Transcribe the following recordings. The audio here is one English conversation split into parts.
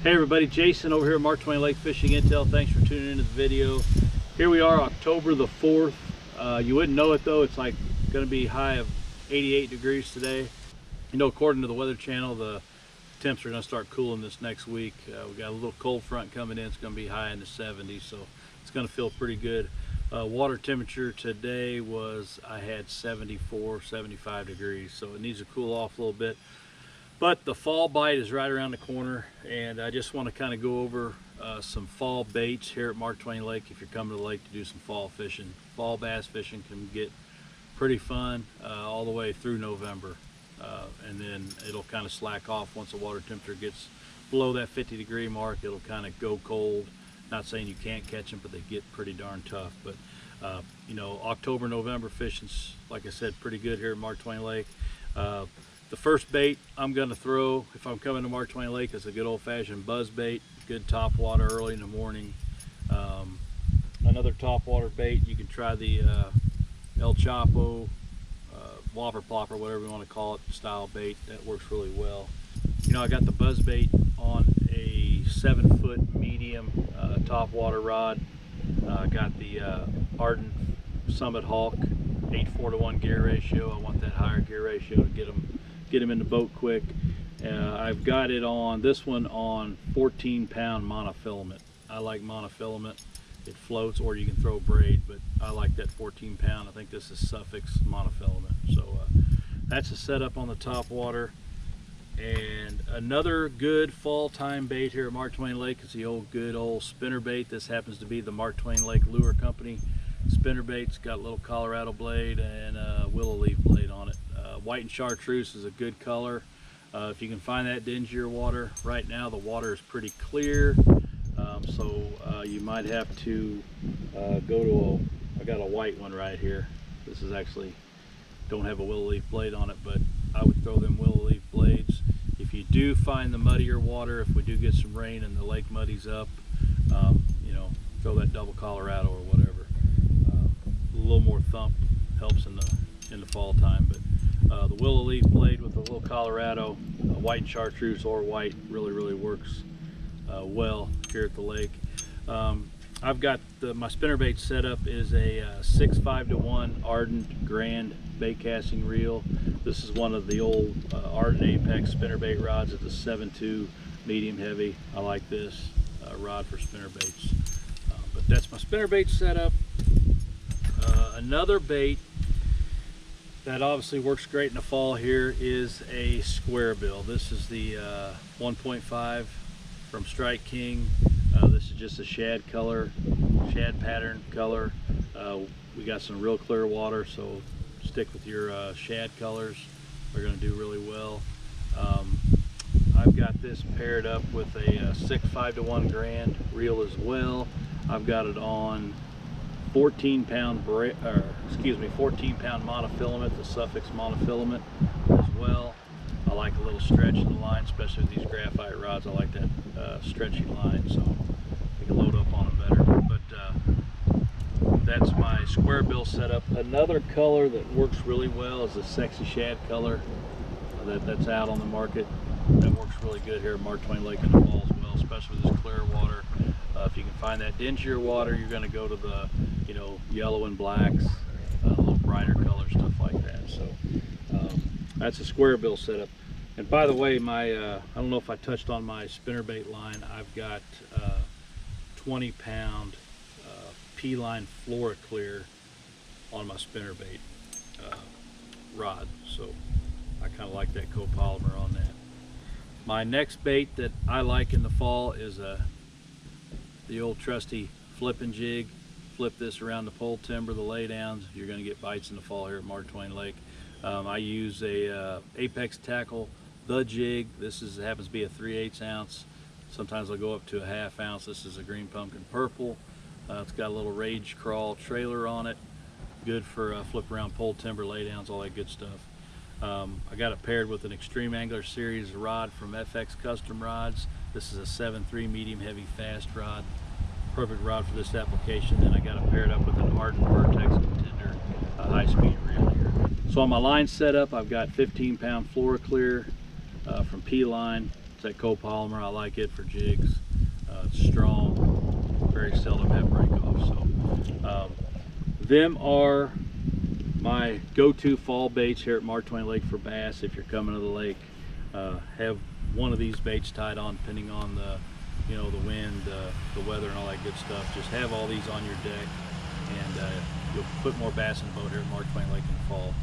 Hey everybody, Jason over here at Mark Twain Lake Fishing Intel. Thanks for tuning into the video. Here we are, October the 4th. You wouldn't know it though, it's like going to be high of 88 degrees today. You know, according to the Weather Channel, the temps are going to start cooling this next week. We got a little cold front coming in. It's going to be high in the 70s, so it's going to feel pretty good. Water temperature today was, I had 74, 75 degrees, so it needs to cool off a little bit. But the fall bite is right around the corner, and I just want to kind of go over some fall baits here at Mark Twain Lake. If you're coming to the lake to do some fall fishing, fall bass fishing can get pretty fun all the way through November, and then it'll kind of slack off once the water temperature gets below that 50-degree mark. It'll kind of go cold. Not saying you can't catch them, but they get pretty darn tough. But you know, October, November fishing's, like I said, pretty good here at Mark Twain Lake. The first bait I'm going to throw if I'm coming to Mark Twain Lake is a good old-fashioned buzz bait, good top water early in the morning. Another top water bait, you can try the El Chapo, Whopper Plopper, whatever you want to call it, style bait. That works really well. You know, I got the buzz bait on a 7-foot medium top water rod. I got the Ardent Summit Hawk 8:4 to 1 gear ratio. I want that higher gear ratio to get them in the boat quick. I've got it on this one on 14-pound monofilament. I like monofilament. It floats, or you can throw braid, but I like that 14-pound. I think this is Suffolk's monofilament. So that's a setup on the top water. And another good fall time bait here at Mark Twain Lake is the good old spinner bait. This happens to be the Mark Twain Lake Lure Company spinner bait's got a little Colorado blade and a willow leaf blade on it. White and chartreuse is a good color. If you can find that dingier water, right now the water is pretty clear, so you might have to go to I got a white one right here. This is actually, don't have a willow leaf blade on it, but I would throw them willow leaf blades. If you do find the muddier water, if we do get some rain and the lake muddies up, you know, throw that double Colorado or whatever. A little more thump helps in the fall time, but the willow leaf blade with a little Colorado, white and chartreuse or white really works well here at the lake. I've got my spinnerbait setup is a 6.5 to 1 Ardent Grand bait casting reel. This is one of the old Ardent Apex spinnerbait rods. It's a 7.2 medium heavy. I like this rod for spinnerbaits. But that's my spinnerbait setup. Another bait that obviously works great in the fall here is a square bill. This is the 1.5 from Strike King. This is just a shad pattern color. We got some real clear water, so stick with your shad colors. They're going to do really well. I've got this paired up with a 6.5 to 1 Grand reel as well. I've got it on 14-pound monofilament, the Suffolk's monofilament as well. I like a little stretch in the line, especially with these graphite rods. I like that stretchy line, so you can load up on them better. But that's my square bill setup. Another color that works really well is the Sexy Shad color that's out on the market. That works really good here at Mark Twain Lake in the fall as well, especially with this clear water. If you can find that dingier water, you're going to go to the, you know, yellow and blacks, a little brighter color, stuff like that. So that's a square bill setup. And by the way, my I don't know if I touched on my spinnerbait line. I've got 20-pound P-line Flora Clear on my spinnerbait rod. So I kind of like that copolymer on that. My next bait that I like in the fall is the old trusty flipping jig. Flip this around the pole timber, the laydowns. You're going to get bites in the fall here at Mark Twain Lake. I use a Apex Tackle, the jig. This happens to be a 3/8 ounce. Sometimes I'll go up to a 1/2 ounce. This is a green pumpkin purple. It's got a little Rage Crawl trailer on it. Good for flip around pole timber, laydowns, all that good stuff. I got it paired with an Extreme Angler Series rod from FX Custom Rods. This is a 7.3 medium heavy fast rod. Perfect rod for this application. Then I got it paired up with an Ardent Vertex Contender high-speed reel here. So on my line setup, I've got 15-pound Flora Clear from P-Line, It's that copolymer. I like it for jigs. It's strong, very seldom have break off. So them are my go-to fall baits here at Mark Twain Lake for bass. If you're coming to the lake, have one of these baits tied on, depending on the the wind, the weather, and all that good stuff. Just have all these on your deck, and you'll put more bass in the boat here at Mark Twain Lake in the fall.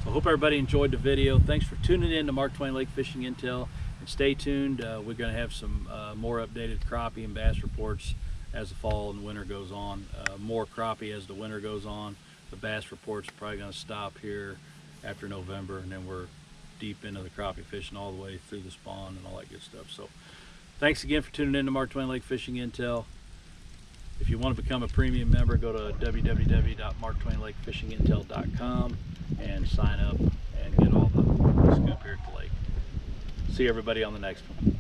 So I hope everybody enjoyed the video. Thanks for tuning in to Mark Twain Lake Fishing Intel, and stay tuned. We're going to have some more updated crappie and bass reports as the fall and winter goes on. More crappie as the winter goes on. The bass report's probably going to stop here after November, and then we're deep into the crappie fishing all the way through the spawn and all that good stuff. So thanks again for tuning in to Mark Twain Lake Fishing Intel. If you want to become a premium member, go to www.marktwainlakefishingintel.com and sign up and get all the scoop here at the lake. See everybody on the next one.